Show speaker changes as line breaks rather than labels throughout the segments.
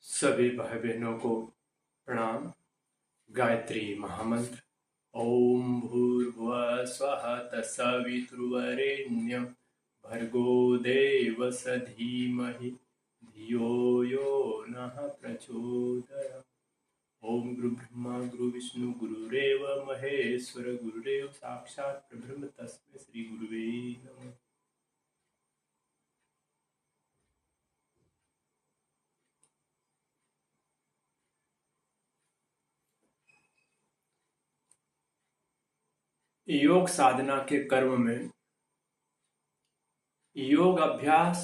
सभी भाई बहनों को प्रणाम। गायत्री महामंत्र। ओम भूर्भुवः स्वः तत्सवितुर्वरेण्यं भर्गो देवस्य धीमहि धियो यो नः प्रचोदयात्। ओम गुरु ब्रह्मा गुरु विष्णु गुरुरेव महेश्वर गुरुरेव साक्षात् परब्रह्म तस्मै श्री गुरुवे नमः। योग साधना के कर्म में योग अभ्यास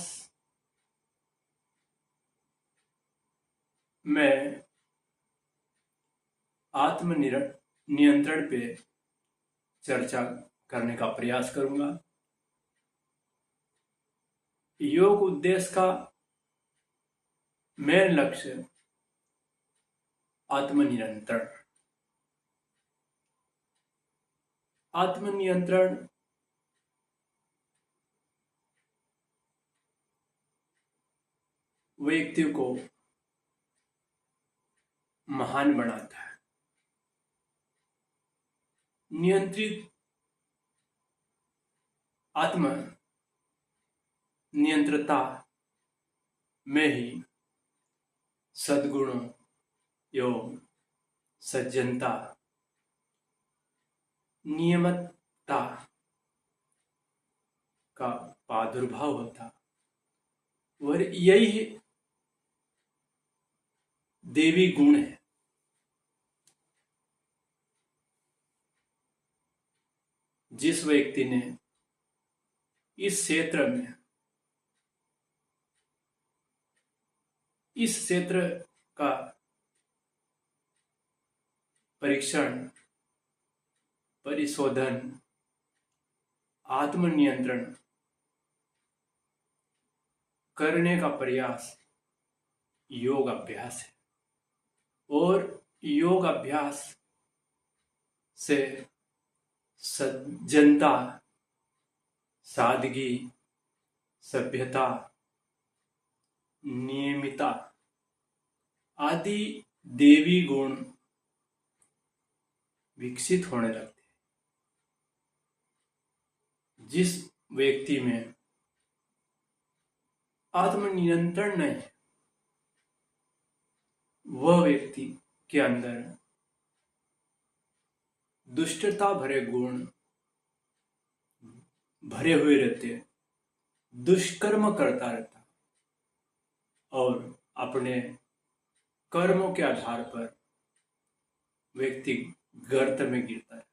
में आत्म नियंत्रण पे चर्चा करने का प्रयास करूंगा। योग उद्देश्य का मेन लक्ष्य आत्म नियंत्रण। आत्म नियंत्रण व्यक्ति को महान बनाता है। नियंत्रित आत्म नियंत्रता में ही सद्गुणों एवं सज्जनता, नियमता का प्रादुर्भाव होता और यही देवी गुण है। जिस व्यक्ति ने इस क्षेत्र का परीक्षण, परिशोधन, आत्मनियंत्रण करने का प्रयास योग अभ्यास है। और योग अभ्यास से सज्जनता, सादगी, सभ्यता, नियमितता आदि देवी गुण विकसित होने लगते हैं। जिस व्यक्ति में आत्मनियंत्रण नहीं है, वह व्यक्ति के अंदर दुष्टता भरे गुण भरे हुए रहते हैं, दुष्कर्म करता रहता और अपने कर्मों के आधार पर व्यक्ति गर्त में गिरता रहता।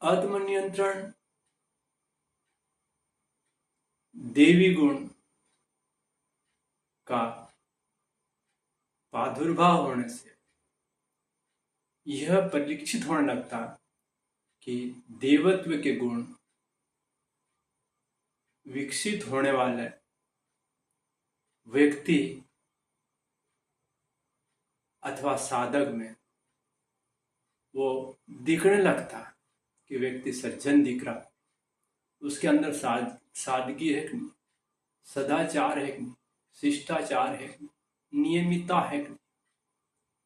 आत्मनियंत्रण देवी गुण का प्रादुर्भाव होने से यह परीक्षित होने लगता कि देवत्व के गुण विकसित होने वाले व्यक्ति अथवा साधक में वो दिखने लगता कि व्यक्ति सज्जन दिख रहा, उसके अंदर सादगी है कि नहीं, सदाचार है कि नहीं, शिष्टाचार है कि नहीं, नियमितता है कि नहीं।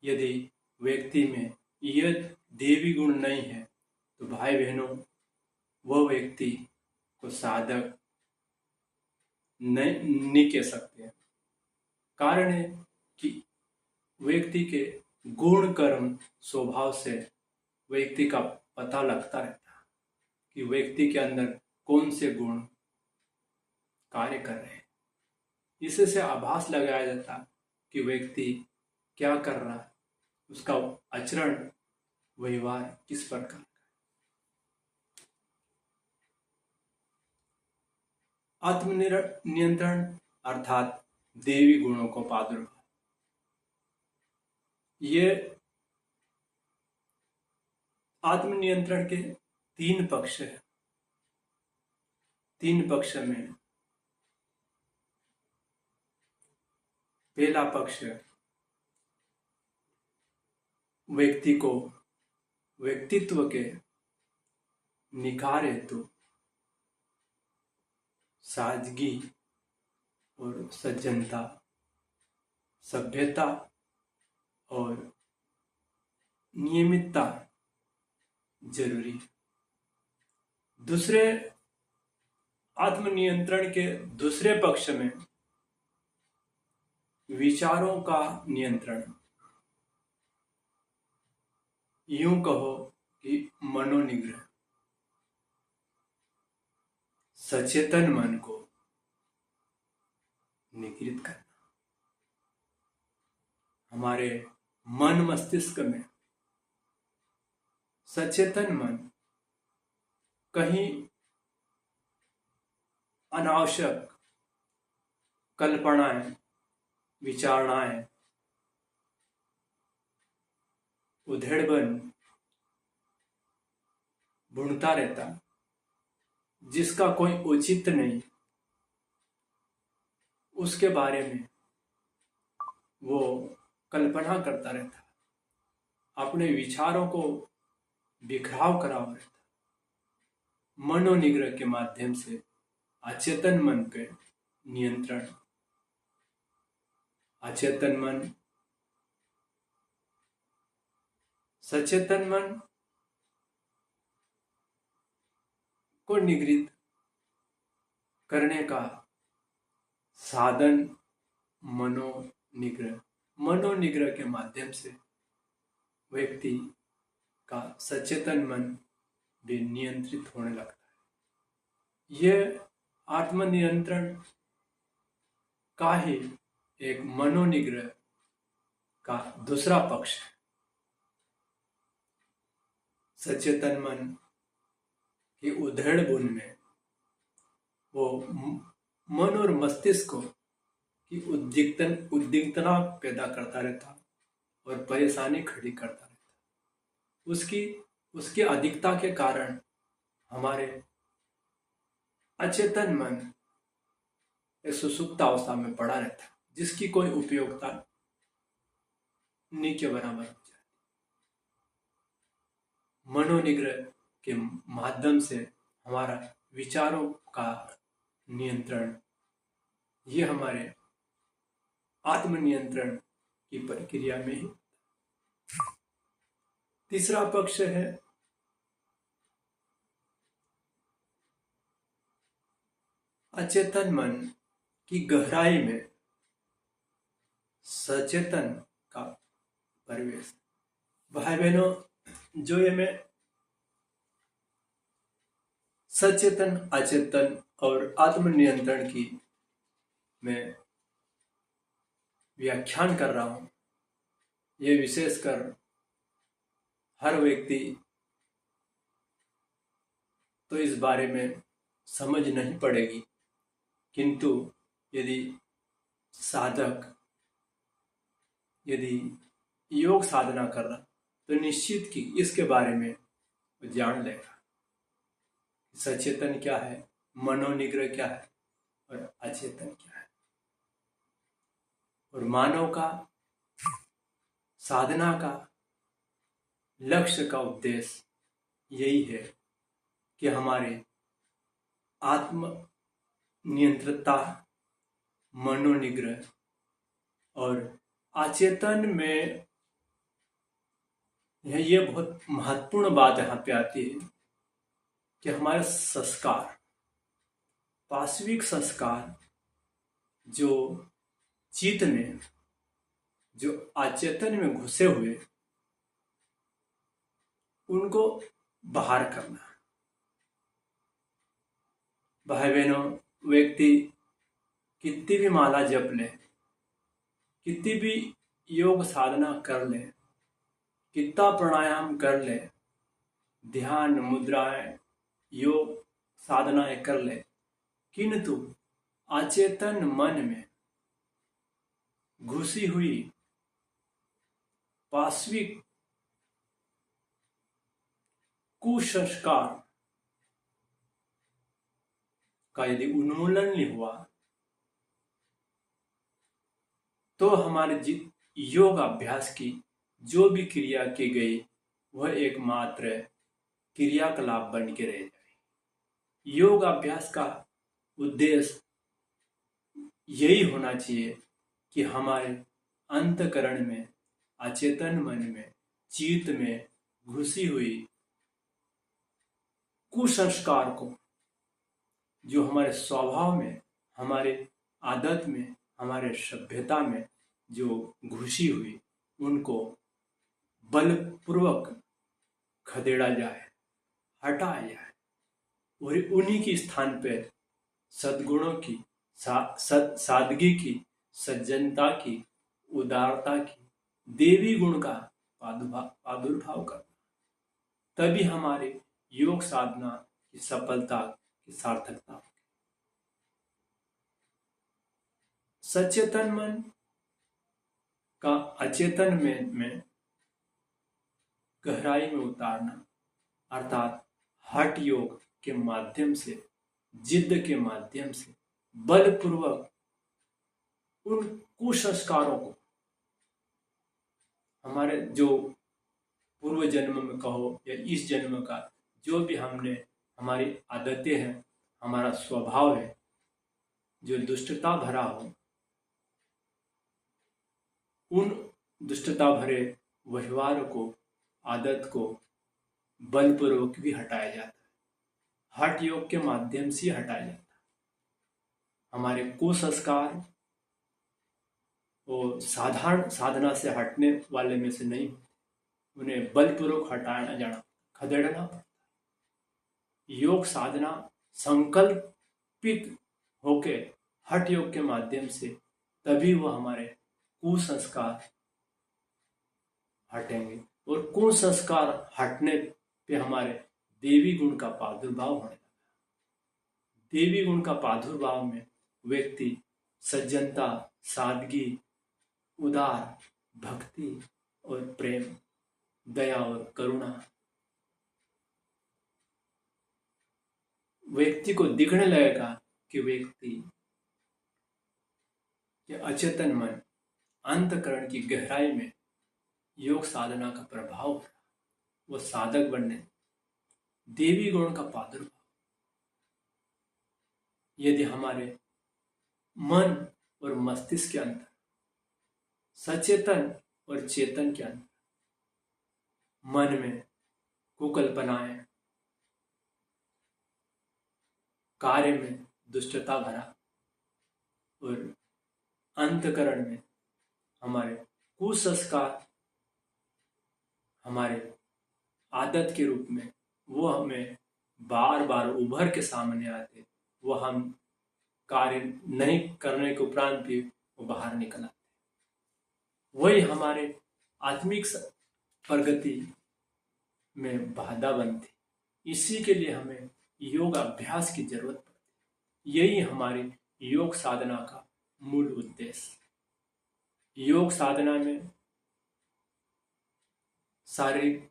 यदि व्यक्ति में यह देवी गुण नहीं है तो भाई बहनों, वह व्यक्ति को साधक नहीं कह सकते। कारण है कि व्यक्ति के गुण कर्म स्वभाव से व्यक्ति का पता लगता रहता कि व्यक्ति के अंदर कौन से गुण कार्य कर रहे हैं। इससे आभास लगाया जाता कि व्यक्ति क्या कर रहा है, उसका आचरण व्यवहार किस प्रकार का। आत्मनियंत्रण अर्थात देवी गुणों को प्रादुर्भाव, ये आत्मनियंत्रण के तीन पक्ष है। तीन पक्ष में पहला पक्ष व्यक्ति को व्यक्तित्व के निखार हेतु सादगी और सज्जनता सभ्यता और नियमितता जरूरी है। दूसरे आत्मनियंत्रण के दूसरे पक्ष में विचारों का नियंत्रण, यूं कहो कि मनोनिग्रह, सचेतन मन को निगृहित करना। हमारे मन मस्तिष्क में सचेतन मन कहीं अनावश्यक कल्पनाएं, विचारणाएं, उधेड़बन बुनता रहता, जिसका कोई औचित्य नहीं, उसके बारे में वो कल्पना करता रहता, अपने विचारों को बिखराव करा रहता। मनोनिग्रह के माध्यम से अचेतन मन पे नियंत्रण, अचेतन मन सचेतन मन को निगृहित करने का साधन मनोनिग्रह। मनोनिग्रह के माध्यम से व्यक्ति का सचेतन मन भी नियंत्रित होने लगता है। यह आत्मनियंत्रण का ही एक मनोनिग्रह का दूसरा पक्ष है। सचेतन मन की उधेड़ बुन में वो मन और मस्तिष्क की उद्दीपना पैदा करता रहता और परेशानी खड़ी करता रहता। उसकी अधिकता के कारण हमारे अचेतन मन सुसुप्त अवस्था में पड़ा रहता, जिसकी कोई उपयोगिता नहीं के बराबर हो जाती। मनोनिग्रह के माध्यम से हमारा विचारों का नियंत्रण, ये हमारे आत्मनियंत्रण की प्रक्रिया में ही। तीसरा पक्ष है अचेतन मन की गहराई में सचेतन का परिवेश। भाई बहनों, जो ये मैं सचेतन, अचेतन और आत्मनियंत्रण की मैं व्याख्यान कर रहा हूं, ये विशेषकर हर व्यक्ति तो इस बारे में समझ नहीं पड़ेगी, किंतु यदि साधक यदि योग साधना कर रहा तो निश्चित कि इसके बारे में जान लेगा। सचेतन क्या है, मनोनिग्रह क्या है और अचेतन क्या है। और मानव का साधना का लक्ष्य का उद्देश्य यही है कि हमारे आत्म नियंत्रता, मनोनिग्रह और अचेतन में ये बहुत महत्वपूर्ण बात यहाँ पे आती है कि हमारे संस्कार, पाश्विक संस्कार जो चित्त में, जो अचेतन में घुसे हुए, उनको बाहर करना। भाई बहनों, व्यक्ति कितनी भी माला जप ले, कितनी भी योग साधना कर ले, कितना प्राणायाम कर ले, ध्यान मुद्राएं योग साधनाएं कर ले, किंतु अचेतन मन में घुसी हुई पाश्विक कुसंस्कार का यदि उन्मूलन नहीं हुआ तो हमारे योग अभ्यास की जो भी क्रिया की गई वह एकमात्र क्रियाकलाप बन के रह जाए। योग अभ्यास का उद्देश्य यही होना चाहिए कि हमारे अंतकरण में, अचेतन मन में, चित्त में घुसी हुई कुसंस्कार को, जो हमारे स्वभाव में, हमारे आदत में, हमारे सभ्यता में जो घुसी हुई, उनको बलपूर्वक खदेड़ा जाए, हटाया जाए और उन्हीं के स्थान पर सद्गुणों की, सादगी की, सज्जनता की, उदारता की, देवी गुण का प्रादुर्भाव करना। तभी हमारे योग साधना की सफलता की सार्थकता होगी। सचेतन मन का अचेतन में गहराई में उतारना, अर्थात हठ योग के माध्यम से, जिद्द के माध्यम से बलपूर्वक उन कुसंस्कारों को, हमारे जो पूर्व जन्म में कहो या इस जन्म का जो भी हमने, हमारी आदतें हैं, हमारा स्वभाव है जो दुष्टता भरा हो, उन दुष्टता भरे व्यवहार को, आदत को बलपूर्वक भी हटाया जाता है। हठ योग के माध्यम से हटाया जाता है। हमारे कुसंस्कार वो साधारण साधना से हटने वाले में से नहीं, उन्हें बलपूर्वक हटाना जाना, खदेड़ना पड़ता है। योग साधना संकल्पित होके हठ योग के माध्यम से, तभी वो हमारे कुसंस्कार हटेंगे और कुसंस्कार हटने पे हमारे देवी गुण का प्रादुर्भाव होने लगा। देवी गुण का प्रादुर्भाव में व्यक्ति सज्जनता, सादगी, उदार, भक्ति और प्रेम, दया और करुणा व्यक्ति को दिखने लगेगा कि व्यक्ति के अचेतन मन, अंतकरण की गहराई में योग साधना का प्रभाव हो रहा, वो साधक बनने, देवी गुण का प्रादुर्भाव। यदि हमारे मन और मस्तिष्क के अंदर, सचेतन और चेतन के अंदर, मन में कुकल्पनाएं, कार्य में दुष्टता भरा और अंतकरण में हमारे कुसंस्कार हमारे आदत के रूप में वो हमें बार बार उभर के सामने आते, वो हम कार्य नहीं करने के उपरांत भी वो बाहर निकल आते, वही हमारे आत्मिक प्रगति में बाधा बनती। इसी के लिए हमें योग अभ्यास की जरूरत पड़ती। यही हमारी योग साधना का मूल उद्देश्य। योग साधना में शारीरिक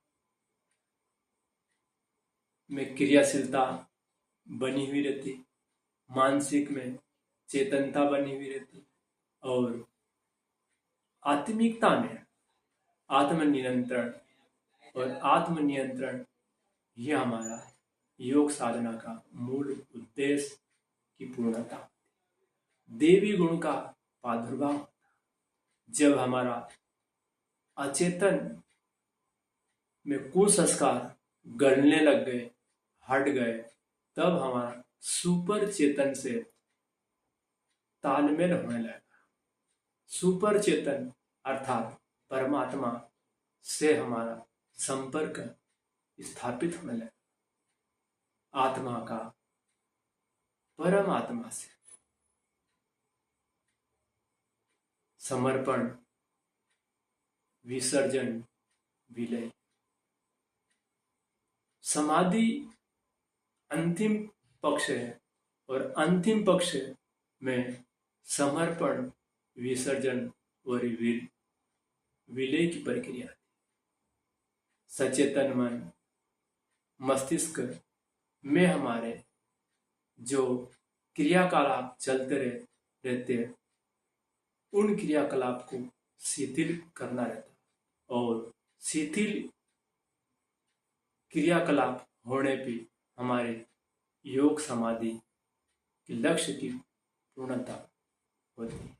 में क्रियाशीलता बनी हुई रहती, मानसिक में चेतनता बनी हुई रहती और आत्मिकता में आत्मनियंत्रण, और आत्मनियंत्रण ये हमारा योग साधना का मूल उद्देश्य की पूर्णता। देवी गुण का प्रादुर्भाव, जब हमारा अचेतन में कुसंस्कार गलने लग गए, हट गए, तब हमारा सुपर चेतन से तालमेल होने लगा। सुपर चेतन अर्थात परमात्मा से हमारा संपर्क स्थापित होने लगा। आत्मा का परमात्मा से समर्पण, विसर्जन, विलय। समाधि अंतिम पक्ष है और अंतिम पक्ष में समर्पण, विसर्जन और विलय की प्रक्रिया। सचेतन मन, मस्तिष्क में हमारे जो क्रियाकलाप चलते रहते हैं, उन क्रियाकलाप को शिथिल करना रहता और शिथिल क्रियाकलाप होने पे हमारे योग समाधि के लक्ष्य की पूर्णता होती है।